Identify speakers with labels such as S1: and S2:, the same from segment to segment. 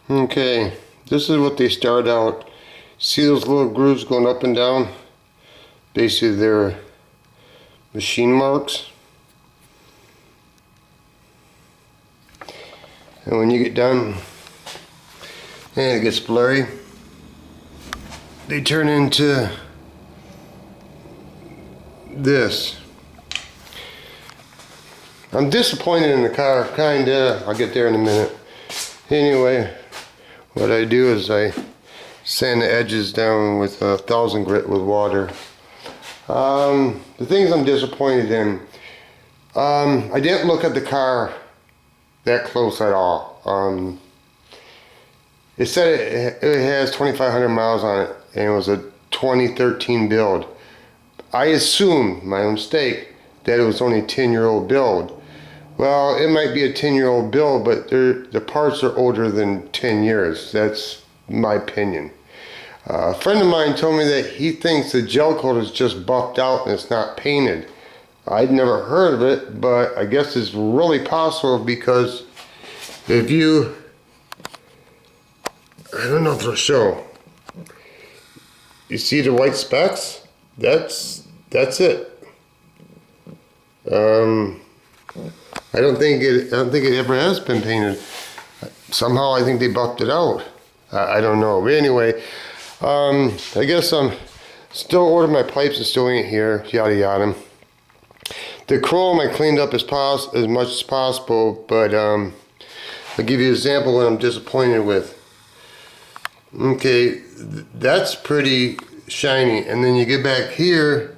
S1: Okay, this is what they start out. See those little grooves going up and down? Basically they're machine marks. And when you get done and it gets blurry, they turn into this. I'm disappointed in the car, kinda. I'll get there in a minute. Anyway, what I do is I sand the edges down with 1000 grit with water. The things I'm disappointed in, I didn't look at the car that close at all. It said it has 2,500 miles on it, and it was a 2013 build. I assumed, my own mistake, that it was only a 10-year-old build. Well, it might be a 10-year-old build, but the parts are older than 10 years. That's my opinion. A friend of mine told me that he thinks the gel coat is just buffed out and it's not painted. I'd never heard of it, but I guess it's really possible because if you, I don't know if it'll show. You see the white specks? That's it. I don't think it ever has been painted. Somehow I think they buffed it out. I don't know. But anyway, I guess I'm still ordering my pipes and still ain't here. Yada yada. The chrome I cleaned up as much as possible, but I'll give you an example of what I'm disappointed with. Okay, that's pretty shiny, and then you get back here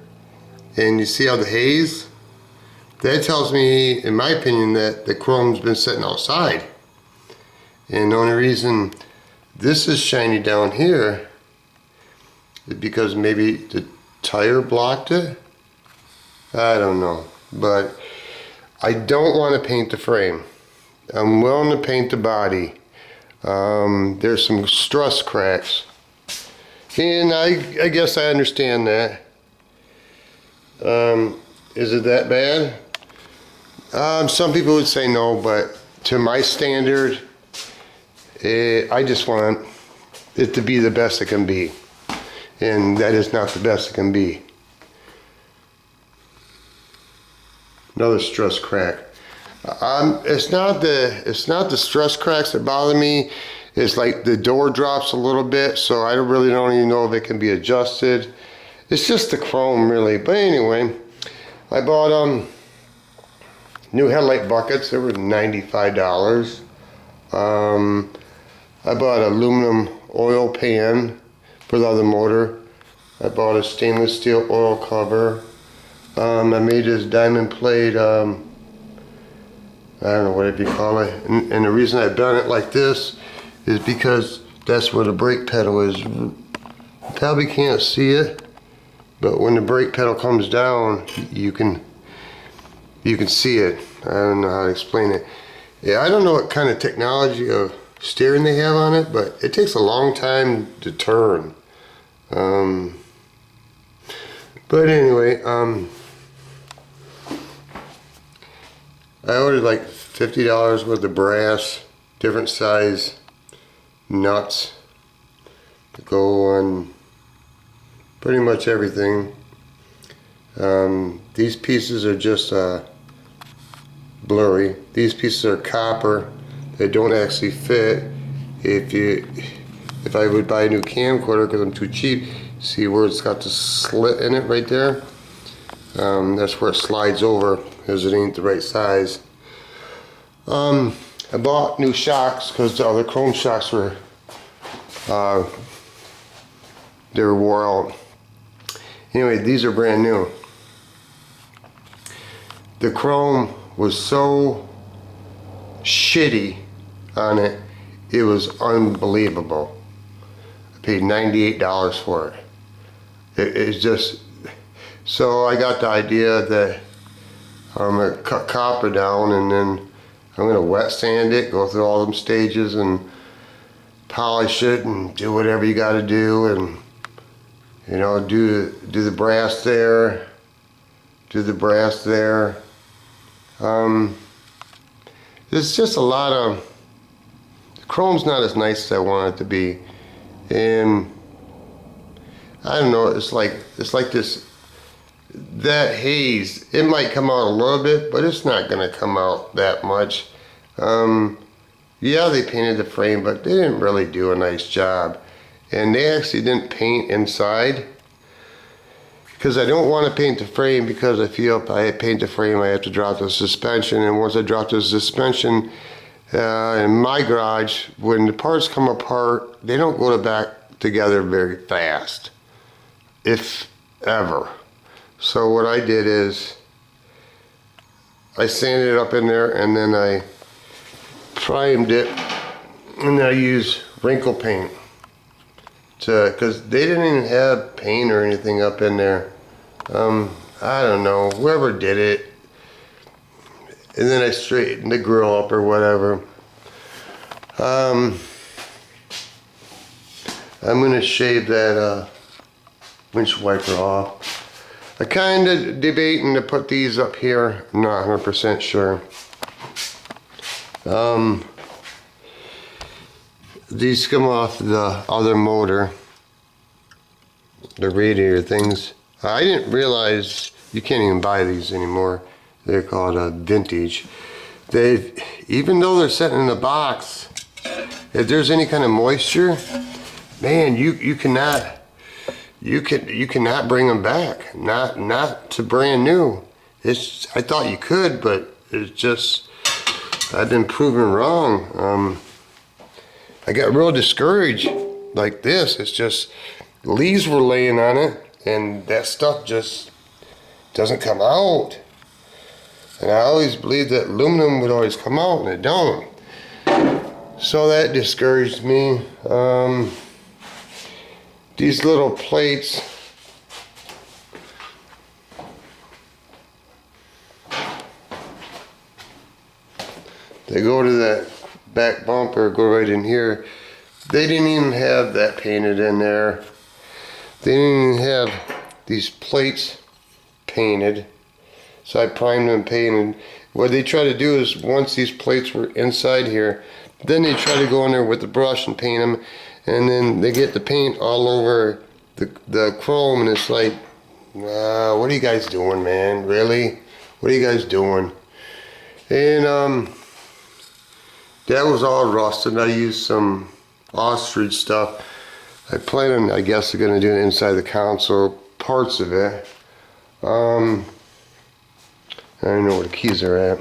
S1: and you see how the haze? That tells me, in my opinion, that the chrome's been sitting outside. And the only reason this is shiny down here is because maybe the tire blocked it? I don't know. But I don't want to paint the frame. I'm willing to paint the body. There's some stress cracks. And I guess I understand that. Is it that bad? Some people would say no, but to my standard, I just want it to be the best it can be. And that is not the best it can be. Another stress crack. It's not the stress cracks that bother me. It's like the door drops a little bit, so I really don't even know if it can be adjusted. It's just the chrome, really. But anyway, I bought new headlight buckets. They were $95. I bought an aluminum oil pan for the other motor. I bought a stainless steel oil cover. I made this diamond plate, I don't know whatever you call it. And the reason I've done it like this is because that's where the brake pedal is. You probably can't see it, but when the brake pedal comes down, you can see it. I don't know how to explain it. Yeah, I don't know what kind of technology of steering they have on it, but it takes a long time to turn. But anyway, I ordered like $50 worth of brass, different size nuts to go on pretty much everything. These pieces are just blurry. These pieces are copper. They don't actually fit. If I would buy a new camcorder because I'm too cheap, see where it's got the slit in it right there? That's where it slides over because it ain't the right size. I bought new shocks because the other chrome shocks were they were wore out. Anyway, these are brand new. The chrome was so shitty on it, it was unbelievable. I paid $98 for it. It's just, so I got the idea that I'm gonna cut copper down and then I'm gonna wet sand it, go through all them stages and polish it and do whatever you gotta do, and you know, do the brass there, do the brass there. There's just a lot of chrome's not as nice as I want it to be. And I don't know, it's like this, that haze, it might come out a little bit, but it's not gonna come out that much. Yeah, they painted the frame, but they didn't really do a nice job. And they actually didn't paint inside, because I don't want to paint the frame, because I feel if I paint the frame I have to drop the suspension, and once I drop the suspension in my garage, when the parts come apart, they don't go back together very fast, if ever. So what I did is I sanded it up in there, and then I primed it, and I used wrinkle paint because they didn't even have paint or anything up in there. I don't know, whoever did it. And then I straightened the grill up or whatever. I'm gonna shave that windshield wiper off. I kind of debating to put these up here. I'm not 100% sure. These come off the other motor, the radiator things. I didn't realize you can't even buy these anymore. They're called vintage. Even though they're sitting in a box, if there's any kind of moisture, man, you cannot bring them back. Not to brand new. I thought you could, but it's just I've been proven wrong. I got real discouraged like this. It's just leaves were laying on it, and that stuff just doesn't come out. And I always believed that aluminum would always come out, and it don't. So that discouraged me. These little plates, they go to that back bumper, go right in here. They didn't even have that painted in there. They didn't even have these plates painted. So I primed them and painted. What they try to do is, once these plates were inside here, then they try to go in there with the brush and paint them, and then they get the paint all over the chrome, and it's like, what are you guys doing, man? Really? What are you guys doing? And that was all rusted. I used some ostrich stuff. I plan on, I guess, they're gonna do it inside the console, parts of it. I don't know where the keys are at.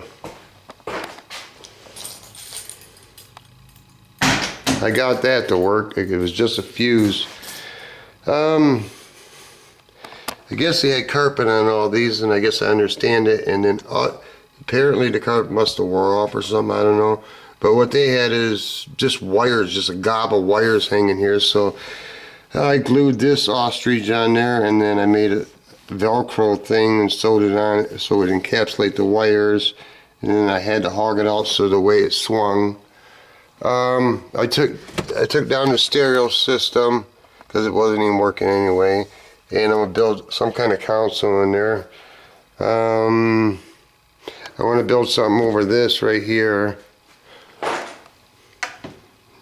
S1: I got that to work. It was just a fuse. I guess they had carpet on all these, and I guess I understand it. And then apparently the carpet must have wore off or something. I don't know. But what they had is just wires, just a gob of wires hanging here. So I glued this ostrich on there, and then I made a Velcro thing and sewed it on so it encapsulate the wires. And then I had to hog it out so the way it swung. I took down the stereo system because it wasn't even working anyway, and I'm gonna build some kind of console in there. I want to build something over this right here.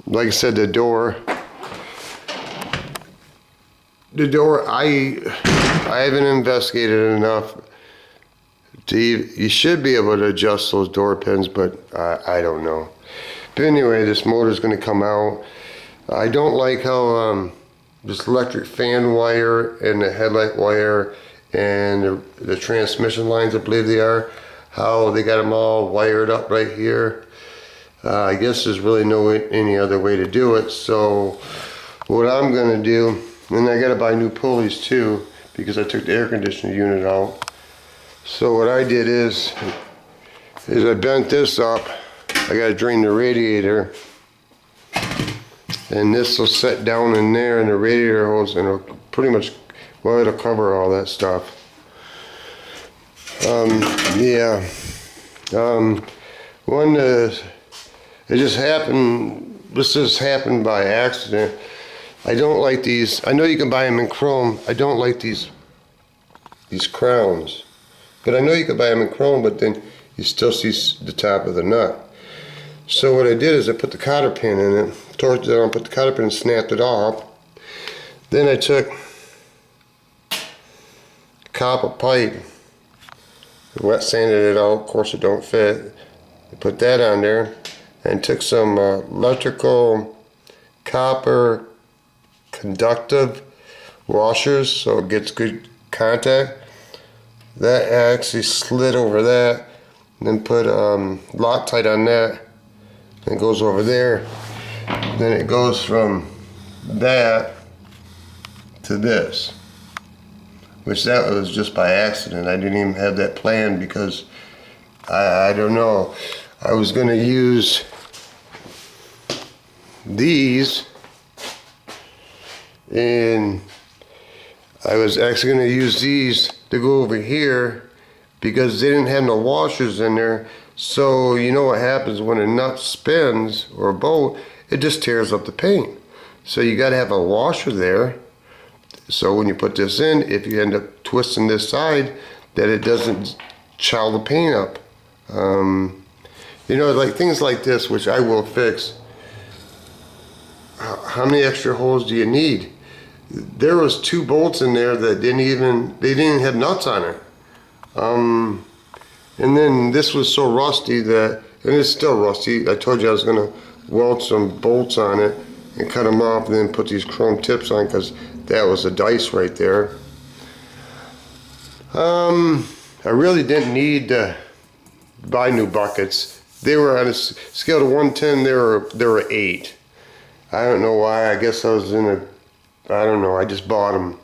S1: Like I said, the door I haven't investigated enough to you should be able to adjust those door pins, but I don't know. But anyway, this motor's going to come out. I don't like how this electric fan wire and the headlight wire and the transmission lines, I believe they are, how they got them all wired up right here. I guess there's really any other way to do it. So what I'm going to do, and I got to buy new pulleys too, because I took the air conditioning unit out. So what I did is I bent this up. I got to drain the radiator, and this will set down in there in the radiator hose, and it'll pretty much, well, it'll cover all that stuff. It just happened, this just happened by accident. I don't like these. I know you can buy them in chrome. I don't like these crowns. But I know you can buy them in chrome, but then you still see the top of the nut. So what I did is I put the cotter pin in it, torched it on, put the cotter pin and snapped it off. Then I took copper pipe, wet sanded it out, of course it don't fit. I put that on there and took some electrical copper conductive washers so it gets good contact. That actually slid over that, and then put Loctite on that, and it goes over there. Then it goes from that to this, which that was just by accident. I didn't even have that planned because I don't know. I was going to use these, and I was actually going to use these to go over here because they didn't have no washers in there. So you know what happens when a nut spins or a bolt, it just tears up the paint. So you got to have a washer there. So when you put this in, if you end up twisting this side, that it doesn't chow the paint up. You know, like things like this, which I will fix. How many extra holes do you need? There was 2 bolts in there that they didn't have nuts on it. And then this was so rusty that, and it's still rusty. I told you I was gonna weld some bolts on it and cut them off and then put these chrome tips on because that was a dice right there. I really didn't need to buy new buckets. They were on a scale to 1 to 10, they were 8. I don't know why. I guess I was I don't know, I just bought them.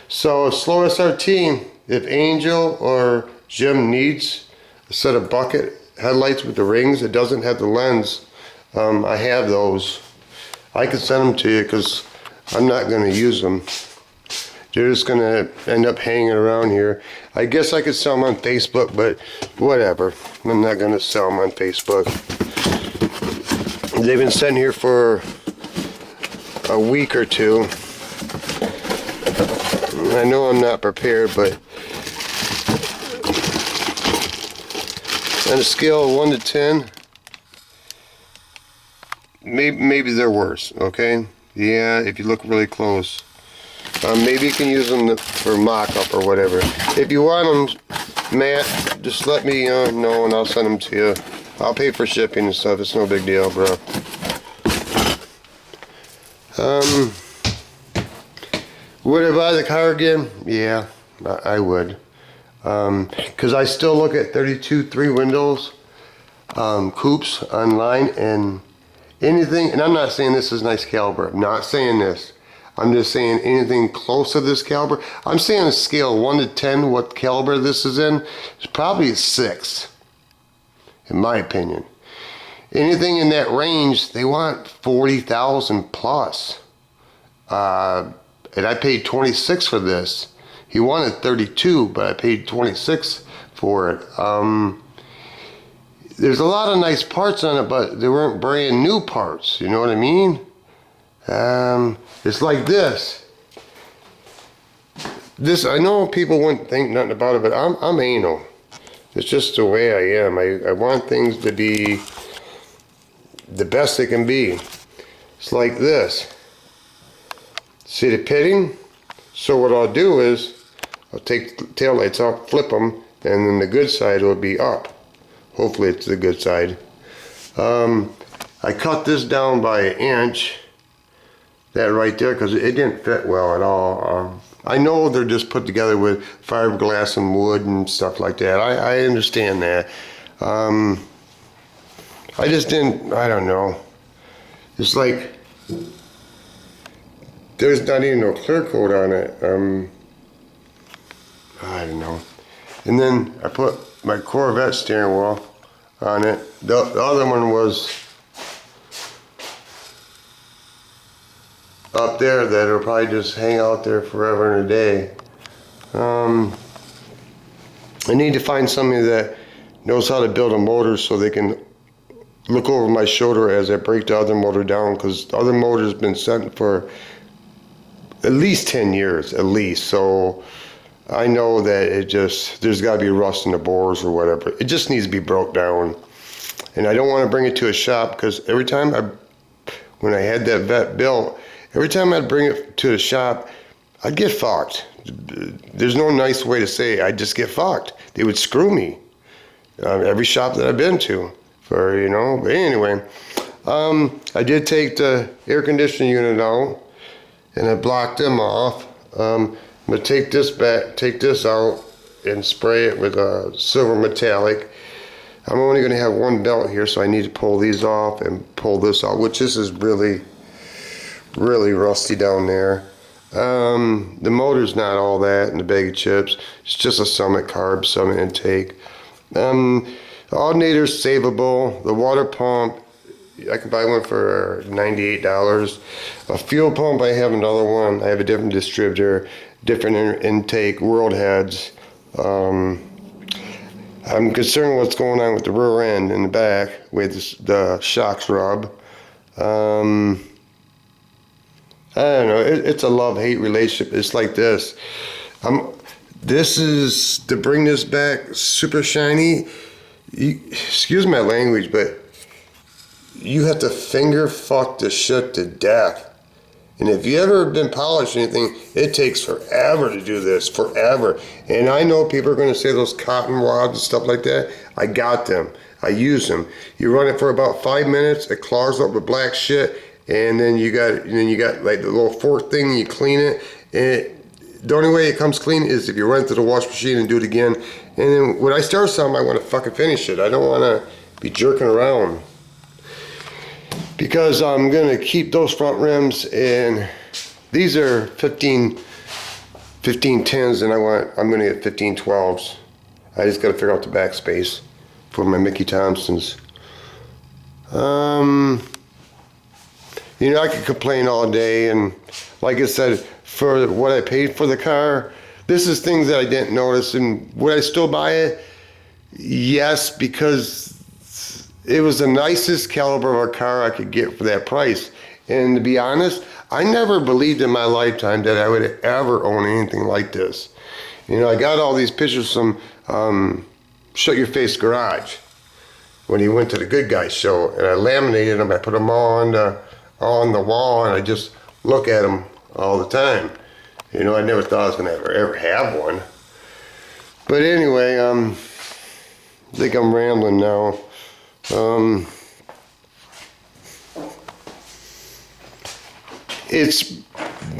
S1: So Slow SRT, if Angel or Jim needs a set of bucket headlights with the rings, it doesn't have the lens, I have those. I could send them to you because I'm not going to use them. They're just going to end up hanging around here. I guess I could sell them on Facebook, but whatever. I'm not going to sell them on Facebook. They've been sitting here for a week or 2. I know I'm not prepared, but on a scale of 1 to 10, maybe they're worse, okay? Yeah, if you look really close. Maybe you can use them for mock-up or whatever. If you want them, Matt, just let me know and I'll send them to you. I'll pay for shipping and stuff. It's no big deal, bro. Would I buy the car again? Yeah, I would. Because I still look at 32 3 windows coupes online, and anything, and I'm not saying this is nice caliber. I'm not saying this. I'm just saying anything close to this caliber. I'm saying a scale of 1 to 10, what caliber this is in, it's probably a 6, in my opinion. Anything in that range, they want 40,000 plus. And I paid 26 for this. He wanted 32, but I paid 26 for it. There's a lot of nice parts on it, but they weren't brand new parts. You know what I mean? It's like this. This, I know people wouldn't think nothing about it, but I'm anal. It's just the way I am. I want things to be the best they can be. It's like this. See the pitting? So what I'll do is, I'll take the taillights off, flip them, and then the good side will be up. Hopefully it's the good side. I cut this down by 1 inch, that right there, because it didn't fit well at all. I know they're just put together with fiberglass and wood and stuff like that. I understand that. I just didn't, I don't know. It's like, there's not even no clear coat on it. I don't know. And then I put my Corvette steering wheel on it. The other one was up there that'll probably just hang out there forever and a day. I need to find somebody that knows how to build a motor so they can look over my shoulder as I break the other motor down, because the other motor's been sent for at least 10 years, at least. So I know that there's got to be rust in the bores or whatever. It just needs to be broke down. And I don't want to bring it to a shop because every time when I had that vet built, every time I'd bring it to the shop, I'd get fucked. There's no nice way to say it. I'd just get fucked. They would screw me. Every shop that I've been to, but anyway, I did take the air conditioning unit out, and I blocked them off. I'm gonna take this out, and spray it with a silver metallic. I'm only gonna have one belt here, so I need to pull these off and pull this out, which this is really, really rusty down there. The motor's not all that in the bag of chips. It's just a Summit carb, Summit intake. The alternator's savable. The water pump, I can buy one for $98. A fuel pump, I have another one. I have a different distributor, different intake, world heads. I'm concerned what's going on with the rear end in the back with the shocks rub. I don't know. It's a love-hate relationship. It's like this. This is to bring this back super shiny. Excuse my language, but you have to finger fuck the shit to death. And if you ever been polished or anything, it takes forever to do this, forever. And I know people are going to say those cotton wads and stuff like that. I got them. I use them. You run it for about 5 minutes. It claws up with black shit, and then you got like the little fork thing. You clean it, and the only way it comes clean is if you run it to the wash machine and do it again. And then when I start something, I want to fucking finish it. I don't want to be jerking around. Because I'm going to keep those front rims, and these are 1510s, and I'm going to get 1512s. I just got to figure out the back space for my Mickey Thompsons. I could complain all day, and like I said, for what I paid for the car, this is things that I didn't notice. And would I still buy it? Yes, because it was the nicest caliber of a car I could get for that price. And to be honest, I never believed in my lifetime that I would ever own anything like this. I got all these pictures from Shut Your Face Garage when he went to the Good Guys show, and I laminated them. I put them all on the wall, and I just look at them all the time. I never thought I was going to ever have one. But anyway, I think I'm rambling now.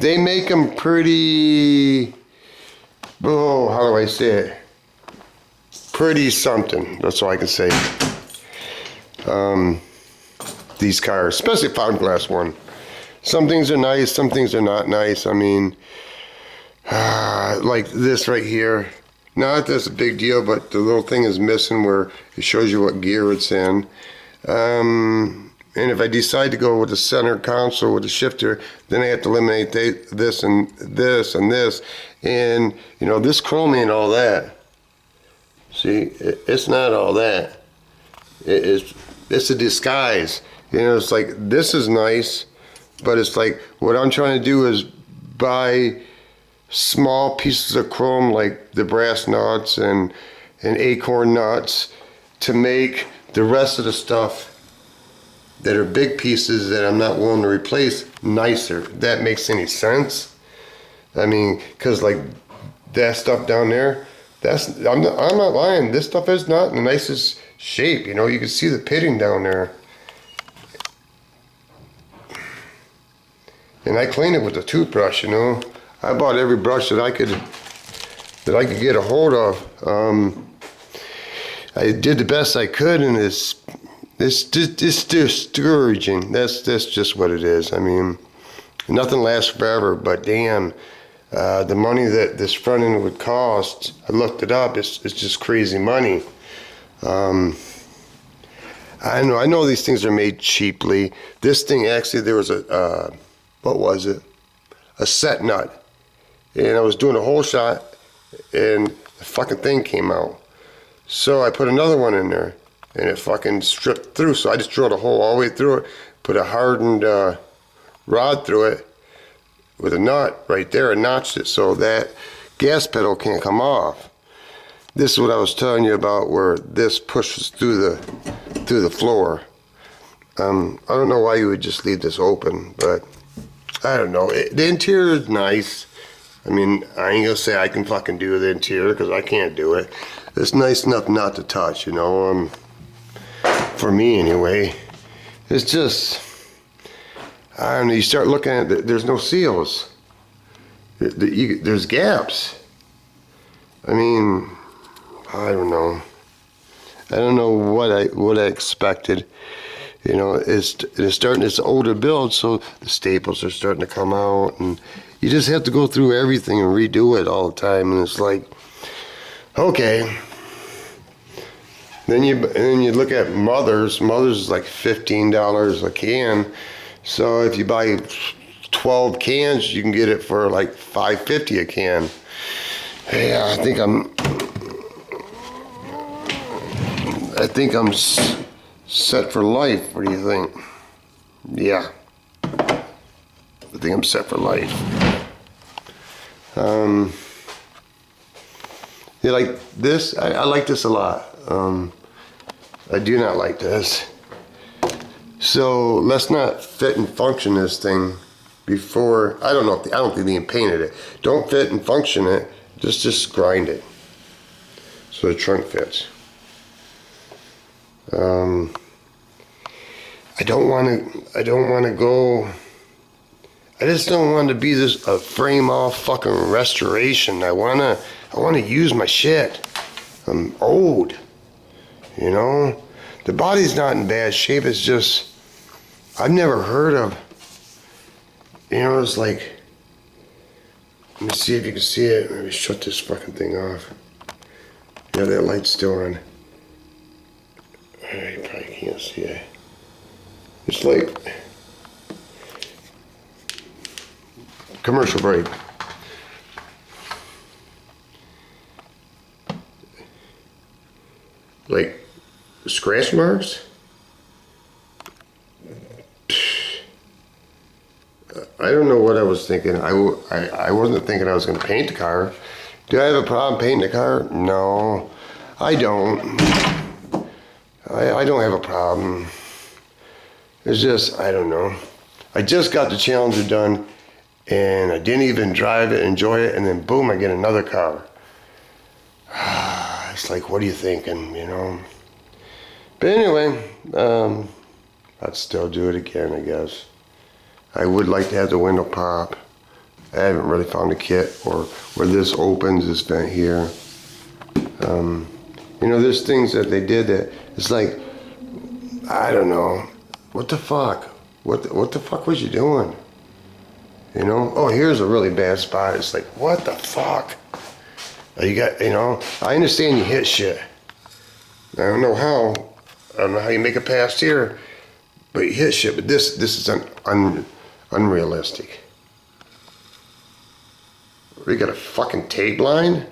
S1: They make them pretty, how do I say it? Pretty something, that's all I can say. These cars, especially fiberglass one. Some things are nice, some things are not nice. I mean, like this right here. Not that it's a big deal, but the little thing is missing where it shows you what gear it's in. And if I decide to go with the center console with the shifter, then I have to eliminate this and this and this. And, this chrome ain't all that. See, it's not all that. It's a disguise. It's like, this is nice, but it's like, what I'm trying to do is buy small pieces of chrome like the brass nuts and acorn nuts to make the rest of the stuff that are big pieces that I'm not willing to replace nicer. If that makes any sense. I mean, because like that stuff down there, I'm not lying. This stuff is not in the nicest shape. You can see the pitting down there. And I clean it with a toothbrush, I bought every brush that I could get a hold of. I did the best I could, and it's discouraging. That's just what it is. I mean, nothing lasts forever, but damn, the money that this front end would cost, I looked it up. It's just crazy money. I know these things are made cheaply. This thing actually, there was a set nut. And I was doing a hole shot, and the fucking thing came out. So I put another one in there, and it fucking stripped through. So I just drilled a hole all the way through it, put a hardened rod through it with a nut right there, and notched it so that gas pedal can't come off. this is what I was telling you about, where this pushes through the floor. I don't know why you would just leave this open, but I don't know. The interior is nice. I mean, I ain't gonna say I can fucking do the interior, because I can't do it. It's nice enough not to touch, you know. For me anyway. It's just, I don't know. You start looking at it, there's no seals. There's gaps. I mean, I don't know. I don't know what I expected. You know, it's starting. It's older build, so the staples are starting to come out, and you just have to go through everything and redo it all the time. And it's like, okay. Then you look at Mother's. Mother's is like $15 a can. So if you buy 12 cans, you can get it for like $5.50 a can. Yeah, I think I'm set for life. What do you think? Yeah, I think I'm set for life. You like this? I like this a lot. I do not like this. So let's not fit and function this thing before. I don't think they even painted it. Don't fit and function it. Just grind it so the trunk fits. I don't want to go. I just don't want to be this a frame off fucking restoration. I want to use my shit. I'm old, you know. The body's not in bad shape. It's just I've never heard of. You know, it's like. Let me see if you can see it. Maybe shut this fucking thing off. Yeah, that light's still on. You probably can't see it. It's like commercial break. Like scratch marks. I don't know what I was thinking. I wasn't thinking I was going to paint the car. Do I have a problem painting the car? No, I don't. I don't have a problem. It's just, I don't know. I just got the Challenger done, and I didn't even drive it, enjoy it, and then boom, I get another car. It's like, what are you thinking, you know? But anyway, I'd still do it again, I guess. I would like to have the window pop. I haven't really found a kit or where this opens, this vent here. You know, there's things that they did that it's like, I don't know, what the fuck? What the fuck was you doing? You know? Oh, here's a really bad spot. It's like, what the fuck? You got, you know, I understand you hit shit. I don't know how. I don't know how you make it past here, but you hit shit. But this is unrealistic. We got a fucking tape line?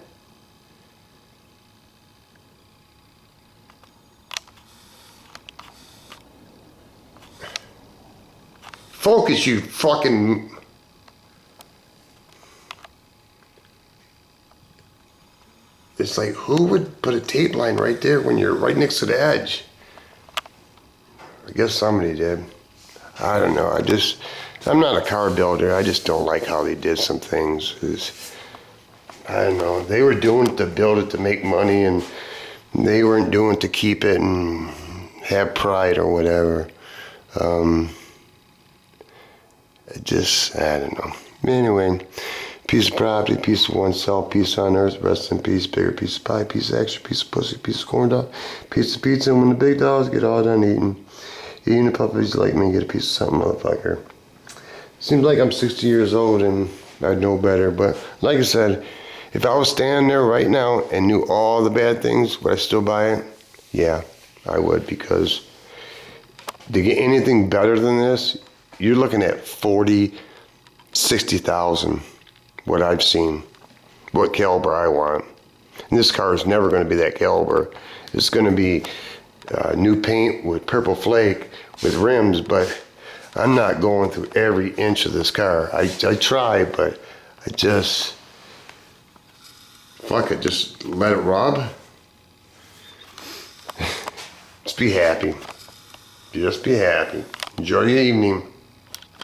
S1: Focus, you fucking... It's like, who would put a tape line right there when you're right next to the edge? I guess somebody did. I don't know. I'm not a car builder. I just don't like how they did some things. I don't know. They were doing it to build it to make money, and they weren't doing it to keep it and have pride or whatever. I don't know. Anyway, piece of property, piece of oneself, piece on earth, rest in peace, bigger piece of pie, piece of extra, piece of pussy, piece of corn dog, piece of pizza, and when the big dogs get all done eating the puppies like me, get a piece of something, motherfucker. Seems like I'm 60 years old and I'd know better, but like I said, if I was standing there right now and knew all the bad things, would I still buy it? Yeah, I would, because to get anything better than this, you're looking at 40, 60,000, what I've seen, what caliber I want. And this car is never going to be that caliber. It's going to be new paint with purple flake with rims, but I'm not going through every inch of this car. I try, but fuck it, just let it rub. Just be happy. Just be happy. Enjoy your evening.